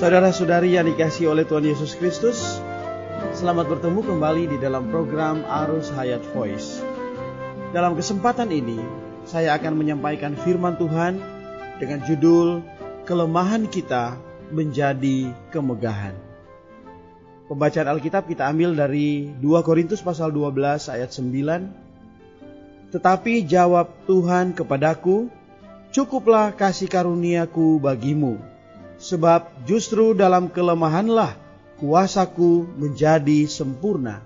Saudara-saudari yang dikasihi oleh Tuhan Yesus Kristus, selamat bertemu kembali di dalam program Arus Hayat Voice. Dalam kesempatan ini, saya akan menyampaikan firman Tuhan dengan judul Kelemahan Kita Menjadi Kemegahan. Pembacaan Alkitab kita ambil dari 2 Korintus pasal 12 ayat 9. Tetapi jawab Tuhan kepadaku, cukuplah kasih karuniaku bagimu, sebab justru dalam kelemahanlah kuasaku menjadi sempurna.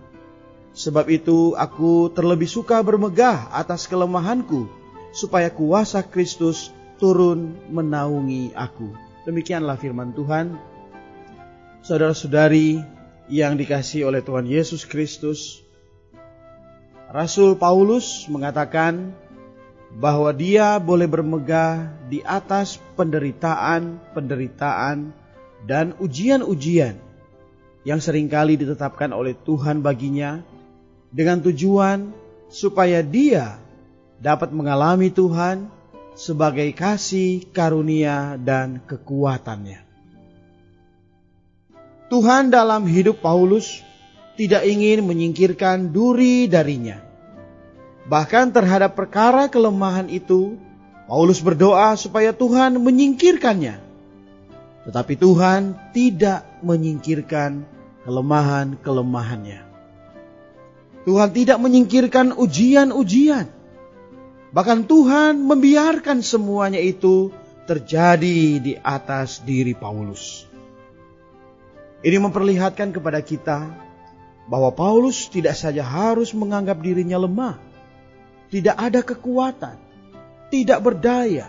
Sebab itu aku terlebih suka bermegah atas kelemahanku, supaya kuasa Kristus turun menaungi aku. Demikianlah firman Tuhan. Saudara-saudari yang dikasihi oleh Tuhan Yesus Kristus, Rasul Paulus mengatakan bahwa dia boleh bermegah di atas penderitaan dan ujian-ujian yang seringkali ditetapkan oleh Tuhan baginya dengan tujuan supaya dia dapat mengalami Tuhan sebagai kasih karunia dan kekuatannya. Tuhan dalam hidup Paulus tidak ingin menyingkirkan duri darinya. Bahkan terhadap perkara kelemahan itu, Paulus berdoa supaya Tuhan menyingkirkannya. Tetapi Tuhan tidak menyingkirkan kelemahan-kelemahannya. Tuhan tidak menyingkirkan ujian-ujian. Bahkan Tuhan membiarkan semuanya itu terjadi di atas diri Paulus. Ini memperlihatkan kepada kita bahwa Paulus tidak saja harus menganggap dirinya lemah, tidak ada kekuatan, tidak berdaya.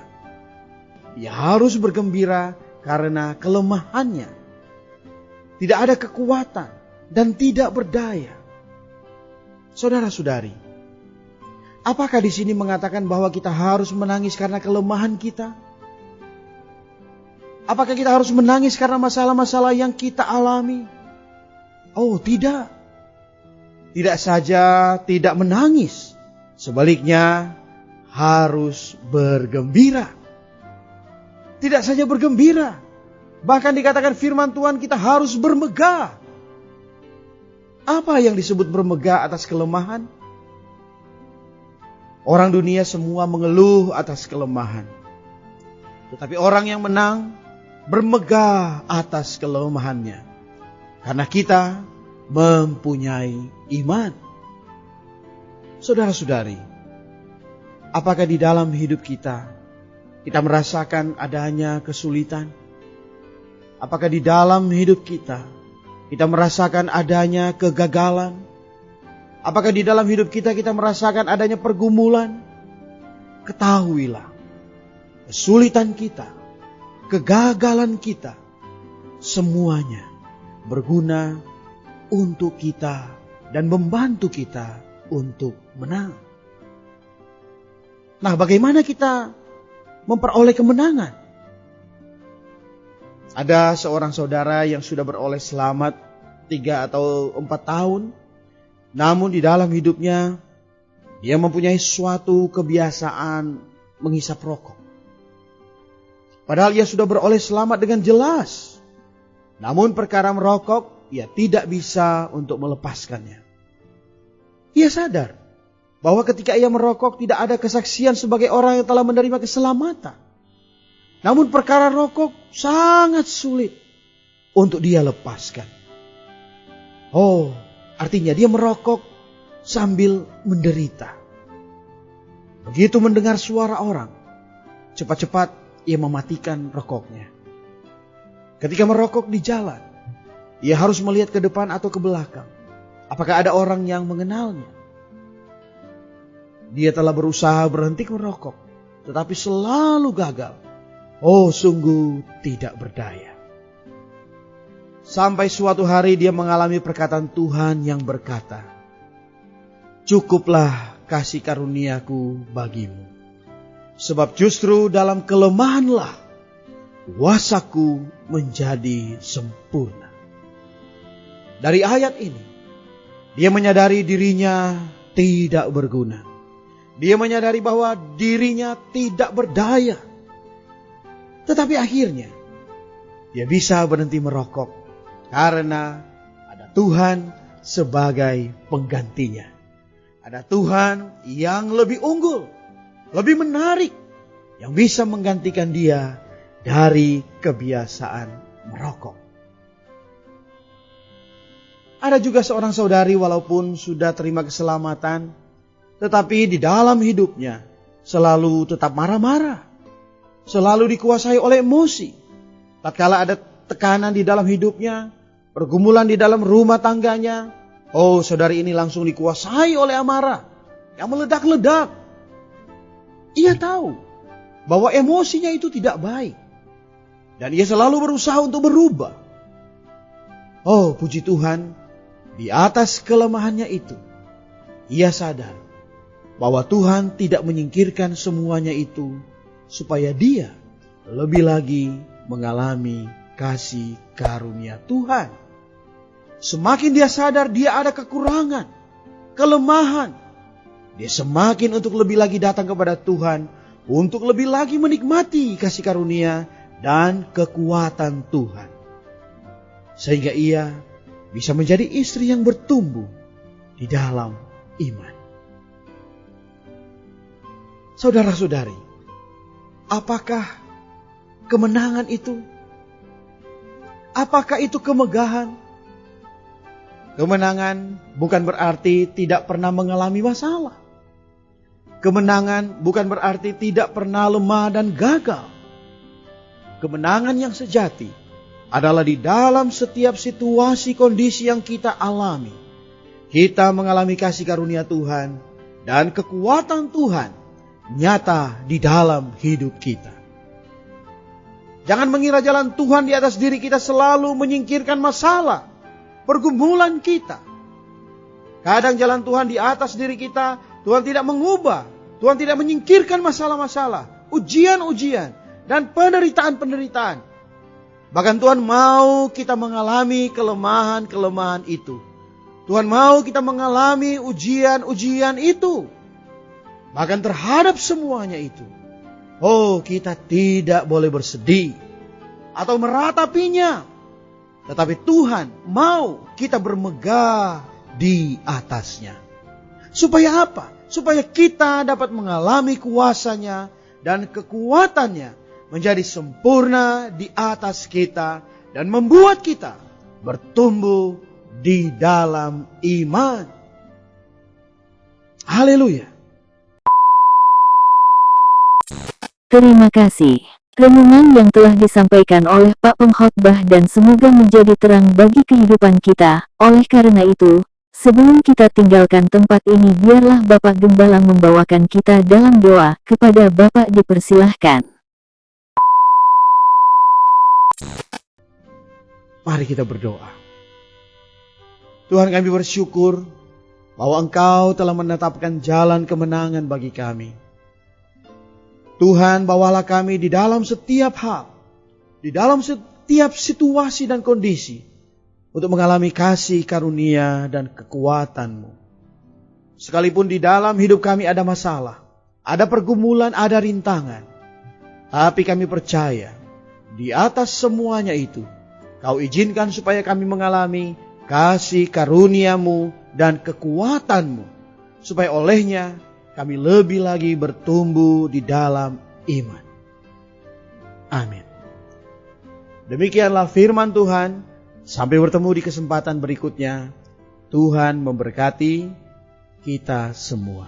Dia harus bergembira karena kelemahannya. Tidak ada kekuatan dan tidak berdaya. Saudara-saudari, apakah di sini mengatakan bahwa kita harus menangis karena kelemahan kita? Apakah kita harus menangis karena masalah-masalah yang kita alami? Oh, tidak. Tidak saja tidak menangis, sebaliknya harus bergembira. Tidak saja bergembira, bahkan dikatakan firman Tuhan kita harus bermegah. Apa yang disebut bermegah atas kelemahan? Orang dunia semua mengeluh atas kelemahan. Tetapi orang yang menang bermegah atas kelemahannya. Karena kita mempunyai iman. Saudara-saudari, apakah di dalam hidup kita merasakan adanya kesulitan? Apakah di dalam hidup kita merasakan adanya kegagalan? Apakah di dalam hidup kita merasakan adanya pergumulan? Ketahuilah, kesulitan kita, kegagalan kita, semuanya berguna untuk kita dan membantu kita untuk menang. Nah, bagaimana kita memperoleh kemenangan? Ada seorang saudara yang sudah beroleh selamat 3 atau 4 tahun, namun di dalam hidupnya dia mempunyai suatu kebiasaan menghisap rokok. Padahal ia sudah beroleh selamat dengan jelas. Namun perkara merokok, ia tidak bisa untuk melepaskannya. Ia sadar bahwa ketika ia merokok tidak ada kesaksian sebagai orang yang telah menerima keselamatan. Namun perkara rokok sangat sulit untuk dia lepaskan. Oh, artinya dia merokok sambil menderita. Begitu mendengar suara orang, cepat-cepat ia mematikan rokoknya. Ketika merokok di jalan, ia harus melihat ke depan atau ke belakang. Apakah ada orang yang mengenalnya? Dia telah berusaha berhenti merokok, tetapi selalu gagal. Oh, sungguh tidak berdaya. Sampai suatu hari dia mengalami perkataan Tuhan yang berkata, cukuplah kasih karuniaku bagimu. Sebab justru dalam kelemahanlah kuasaku menjadi sempurna. Dari ayat ini, dia menyadari dirinya tidak berguna. Dia menyadari bahwa dirinya tidak berdaya. Tetapi akhirnya dia bisa berhenti merokok karena ada Tuhan sebagai penggantinya. Ada Tuhan yang lebih unggul, lebih menarik, yang bisa menggantikan dia dari kebiasaan merokok. Ada juga seorang saudari walaupun sudah terima keselamatan, tetapi di dalam hidupnya selalu tetap marah-marah, selalu dikuasai oleh emosi. Tatkala ada tekanan di dalam hidupnya, pergumulan di dalam rumah tangganya, saudari ini langsung dikuasai oleh amarah yang meledak-ledak. Ia tahu bahwa emosinya itu tidak baik, dan ia selalu berusaha untuk berubah. Puji Tuhan, di atas kelemahannya itu, ia sadar bahwa Tuhan tidak menyingkirkan semuanya itu supaya dia lebih lagi mengalami kasih karunia Tuhan. Semakin dia sadar dia ada kekurangan, kelemahan, dia semakin untuk lebih lagi datang kepada Tuhan, untuk lebih lagi menikmati kasih karunia dan kekuatan Tuhan. Sehingga ia bisa menjadi istri yang bertumbuh di dalam iman. Saudara-saudari, apakah kemenangan itu? Apakah itu kemegahan? Kemenangan bukan berarti tidak pernah mengalami masalah. Kemenangan bukan berarti tidak pernah lemah dan gagal. Kemenangan yang sejati adalah di dalam setiap situasi kondisi yang kita alami. Kita mengalami kasih karunia Tuhan dan kekuatan Tuhan nyata di dalam hidup kita. Jangan mengira jalan Tuhan di atas diri kita selalu menyingkirkan masalah, pergumulan kita. Kadang jalan Tuhan di atas diri kita, Tuhan tidak mengubah, Tuhan tidak menyingkirkan masalah-masalah, ujian-ujian, dan penderitaan-penderitaan. Bahkan Tuhan mau kita mengalami kelemahan-kelemahan itu. Tuhan mau kita mengalami ujian-ujian itu. Bahkan terhadap semuanya itu, kita tidak boleh bersedih atau meratapinya. Tetapi Tuhan mau kita bermegah di atasnya. Supaya apa? Supaya kita dapat mengalami kuasanya dan kekuatannya menjadi sempurna di atas kita dan membuat kita bertumbuh di dalam iman. Haleluya. Terima kasih. Renungan yang telah disampaikan oleh Pak Pengkhotbah dan semoga menjadi terang bagi kehidupan kita. Oleh karena itu, sebelum kita tinggalkan tempat ini, biarlah Bapak Gembala membawakan kita dalam doa. Kepada Bapak dipersilahkan. Mari kita berdoa. Tuhan, kami bersyukur bahwa Engkau telah menetapkan jalan kemenangan bagi kami. Tuhan, bawalah kami di dalam setiap hal, di dalam setiap situasi dan kondisi, untuk mengalami kasih karunia dan kekuatan-Mu. Sekalipun di dalam hidup kami ada masalah, ada pergumulan, ada rintangan, tapi kami percaya di atas semuanya itu, Kau izinkan supaya kami mengalami kasih karunia-Mu dan kekuatan-Mu, supaya olehnya kami lebih lagi bertumbuh di dalam iman. Amin. Demikianlah firman Tuhan. Sampai bertemu di kesempatan berikutnya. Tuhan memberkati kita semua.